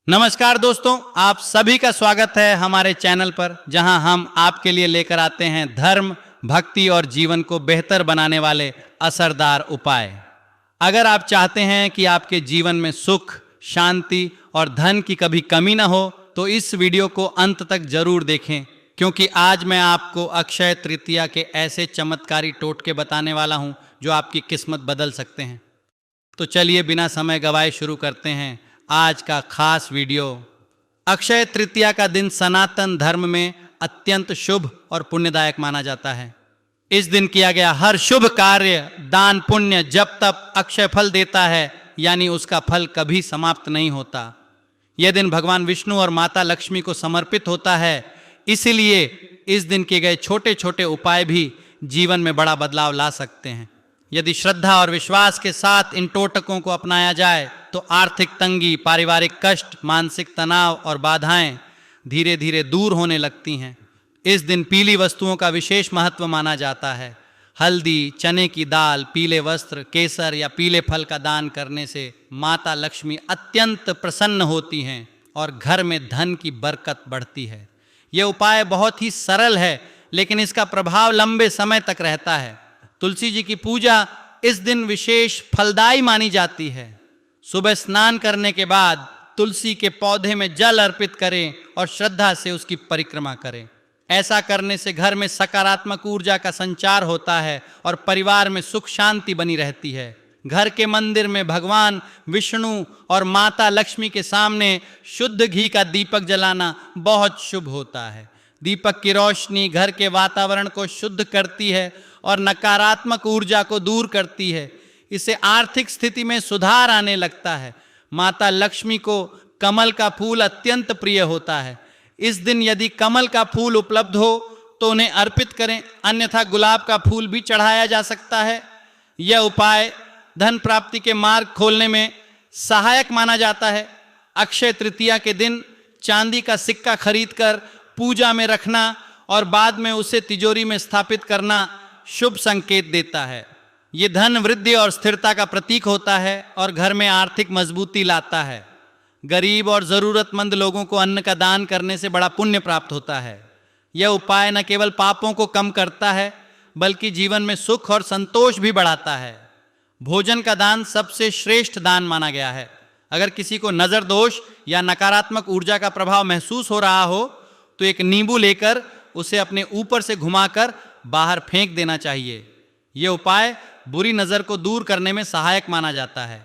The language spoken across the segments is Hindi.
नमस्कार दोस्तों, आप सभी का स्वागत है हमारे चैनल पर, जहां हम आपके लिए लेकर आते हैं धर्म, भक्ति और जीवन को बेहतर बनाने वाले असरदार उपाय। अगर आप चाहते हैं कि आपके जीवन में सुख, शांति और धन की कभी कमी न हो, तो इस वीडियो को अंत तक जरूर देखें, क्योंकि आज मैं आपको अक्षय तृतीया के ऐसे चमत्कारी टोटके बताने वाला हूं जो आपकी किस्मत बदल सकते हैं। तो चलिए बिना समय गवाए शुरू करते हैं आज का खास वीडियो। अक्षय तृतीया का दिन सनातन धर्म में अत्यंत शुभ और पुण्यदायक माना जाता है। इस दिन किया गया हर शुभ कार्य, दान, पुण्य, जप, तप अक्षय फल देता है, यानी उसका फल कभी समाप्त नहीं होता। यह दिन भगवान विष्णु और माता लक्ष्मी को समर्पित होता है, इसलिए इस दिन किए गए छोटे छोटे उपाय भी जीवन में बड़ा बदलाव ला सकते हैं। यदि श्रद्धा और विश्वास के साथ इन टोटकों को अपनाया जाए तो आर्थिक तंगी, पारिवारिक कष्ट, मानसिक तनाव और बाधाएं धीरे धीरे दूर होने लगती हैं। इस दिन पीली वस्तुओं का विशेष महत्व माना जाता है। हल्दी, चने की दाल, पीले वस्त्र, केसर या पीले फल का दान करने से माता लक्ष्मी अत्यंत प्रसन्न होती हैं और घर में धन की बरकत बढ़ती है। यह उपाय बहुत ही सरल है, लेकिन इसका प्रभाव लंबे समय तक रहता है। तुलसी जी की पूजा इस दिन विशेष फलदायी मानी जाती है। सुबह स्नान करने के बाद तुलसी के पौधे में जल अर्पित करें और श्रद्धा से उसकी परिक्रमा करें। ऐसा करने से घर में सकारात्मक ऊर्जा का संचार होता है और परिवार में सुख शांति बनी रहती है। घर के मंदिर में भगवान विष्णु और माता लक्ष्मी के सामने शुद्ध घी का दीपक जलाना बहुत शुभ होता है। दीपक की रोशनी घर के वातावरण को शुद्ध करती है और नकारात्मक ऊर्जा को दूर करती है। इससे आर्थिक स्थिति में सुधार आने लगता है। माता लक्ष्मी को कमल का फूल अत्यंत प्रिय होता है। इस दिन यदि कमल का फूल उपलब्ध हो तो उन्हें अर्पित करें, अन्यथा गुलाब का फूल भी चढ़ाया जा सकता है। यह उपाय धन प्राप्ति के मार्ग खोलने में सहायक माना जाता है। अक्षय तृतीया के दिन चांदी का सिक्का खरीदकर पूजा में रखना और बाद में उसे तिजोरी में स्थापित करना शुभ संकेत देता है। ये धन वृद्धि और स्थिरता का प्रतीक होता है और घर में आर्थिक मजबूती लाता है। गरीब और ज़रूरतमंद लोगों को अन्न का दान करने से बड़ा पुण्य प्राप्त होता है। यह उपाय न केवल पापों को कम करता है, बल्कि जीवन में सुख और संतोष भी बढ़ाता है। भोजन का दान सबसे श्रेष्ठ दान माना गया है। अगर किसी को नज़र दोष या नकारात्मक ऊर्जा का प्रभाव महसूस हो रहा हो तो एक नींबू लेकर उसे अपने ऊपर से घुमाकर बाहर फेंक देना चाहिए। यह उपाय बुरी नज़र को दूर करने में सहायक माना जाता है।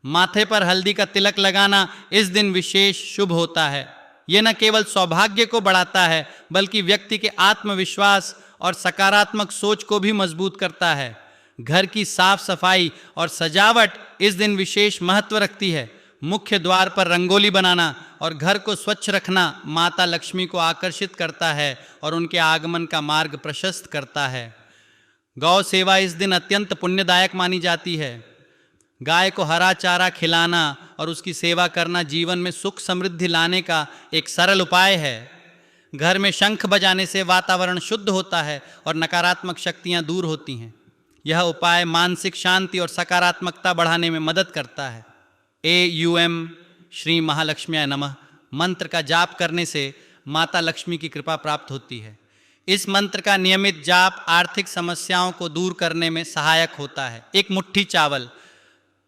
माथे पर हल्दी का तिलक लगाना इस दिन विशेष शुभ होता है। यह न केवल सौभाग्य को बढ़ाता है, बल्कि व्यक्ति के आत्मविश्वास और सकारात्मक सोच को भी मजबूत करता है। घर की साफ सफाई और सजावट इस दिन विशेष महत्व रखती है। मुख्य द्वार पर रंगोली बनाना और घर को स्वच्छ रखना माता लक्ष्मी को आकर्षित करता है और उनके आगमन का मार्ग प्रशस्त करता है। गौ सेवा इस दिन अत्यंत पुण्यदायक मानी जाती है। गाय को हरा चारा खिलाना और उसकी सेवा करना जीवन में सुख समृद्धि लाने का एक सरल उपाय है। घर में शंख बजाने से वातावरण शुद्ध होता है और नकारात्मक शक्तियाँ दूर होती हैं। यह उपाय मानसिक शांति और सकारात्मकता बढ़ाने में मदद करता है। AUM श्री महालक्ष्म्याय नमः मंत्र का जाप करने से माता लक्ष्मी की कृपा प्राप्त होती है। इस मंत्र का नियमित जाप आर्थिक समस्याओं को दूर करने में सहायक होता है। एक मुट्ठी चावल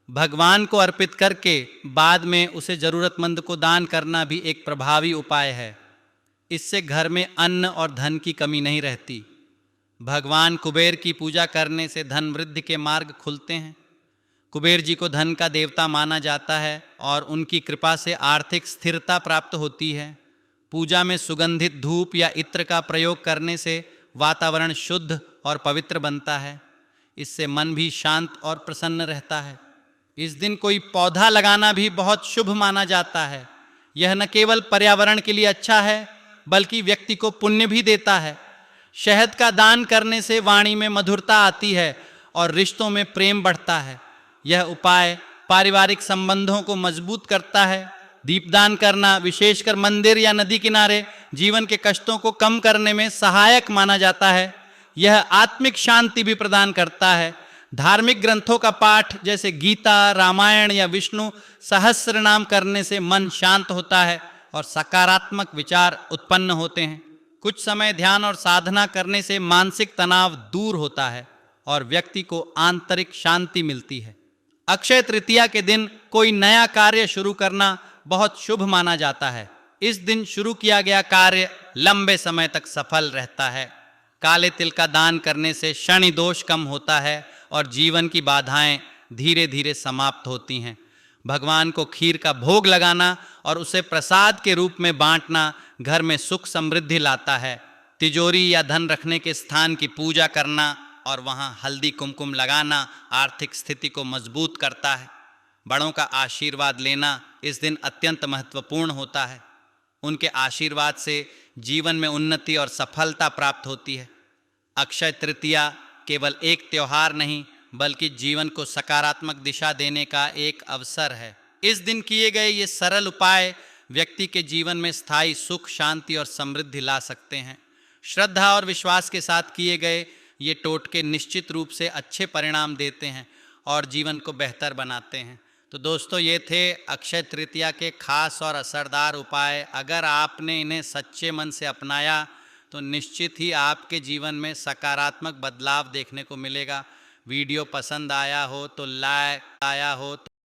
भगवान को अर्पित करके बाद में उसे ज़रूरतमंद को दान करना भी एक प्रभावी उपाय है। इससे घर में अन्न और धन की कमी नहीं रहती। भगवान कुबेर की पूजा करने से धन वृद्धि के मार्ग खुलते हैं। कुबेर जी को धन का देवता माना जाता है और उनकी कृपा से आर्थिक स्थिरता प्राप्त होती है। पूजा में सुगंधित धूप या इत्र का प्रयोग करने से वातावरण शुद्ध और पवित्र बनता है। इससे मन भी शांत और प्रसन्न रहता है। इस दिन कोई पौधा लगाना भी बहुत शुभ माना जाता है। यह न केवल पर्यावरण के लिए अच्छा है, बल्कि व्यक्ति को पुण्य भी देता है। शहद का दान करने से वाणी में मधुरता आती है और रिश्तों में प्रेम बढ़ता है। यह उपाय पारिवारिक संबंधों को मजबूत करता है। दीपदान करना, विशेषकर मंदिर या नदी किनारे, जीवन के कष्टों को कम करने में सहायक माना जाता है। यह आत्मिक शांति भी प्रदान करता है। धार्मिक ग्रंथों का पाठ जैसे गीता, रामायण या विष्णु सहस्त्र नाम करने से मन शांत होता है और सकारात्मक विचार उत्पन्न होते हैं। कुछ समय ध्यान और साधना करने से मानसिक तनाव दूर होता है और व्यक्ति को आंतरिक शांति मिलती है। अक्षय तृतीया के दिन कोई नया कार्य शुरू करना बहुत शुभ माना जाता है। इस दिन शुरू किया गया कार्य लंबे समय तक सफल रहता है। काले तिल का दान करने से शनि दोष कम होता है और जीवन की बाधाएं धीरे धीरे समाप्त होती हैं। भगवान को खीर का भोग लगाना और उसे प्रसाद के रूप में बांटना घर में सुख समृद्धि लाता है। तिजोरी या धन रखने के स्थान की पूजा करना और वहाँ हल्दी कुमकुम लगाना आर्थिक स्थिति को मजबूत करता है। बड़ों का आशीर्वाद लेना इस दिन अत्यंत महत्वपूर्ण होता है। उनके आशीर्वाद से जीवन में उन्नति और सफलता प्राप्त होती है। अक्षय तृतीया केवल एक त्योहार नहीं बल्कि जीवन को सकारात्मक दिशा देने का एक अवसर है। इस दिन किए गए ये सरल उपाय व्यक्ति के जीवन में स्थायी सुख, शांति और समृद्धि ला सकते हैं। श्रद्धा और विश्वास के साथ किए गए ये टोटके निश्चित रूप से अच्छे परिणाम देते हैं और जीवन को बेहतर बनाते हैं। तो दोस्तों, ये थे अक्षय तृतीया के खास और असरदार उपाय। अगर आपने इन्हें सच्चे मन से अपनाया तो निश्चित ही आपके जीवन में सकारात्मक बदलाव देखने को मिलेगा। वीडियो पसंद आया हो तो लाइक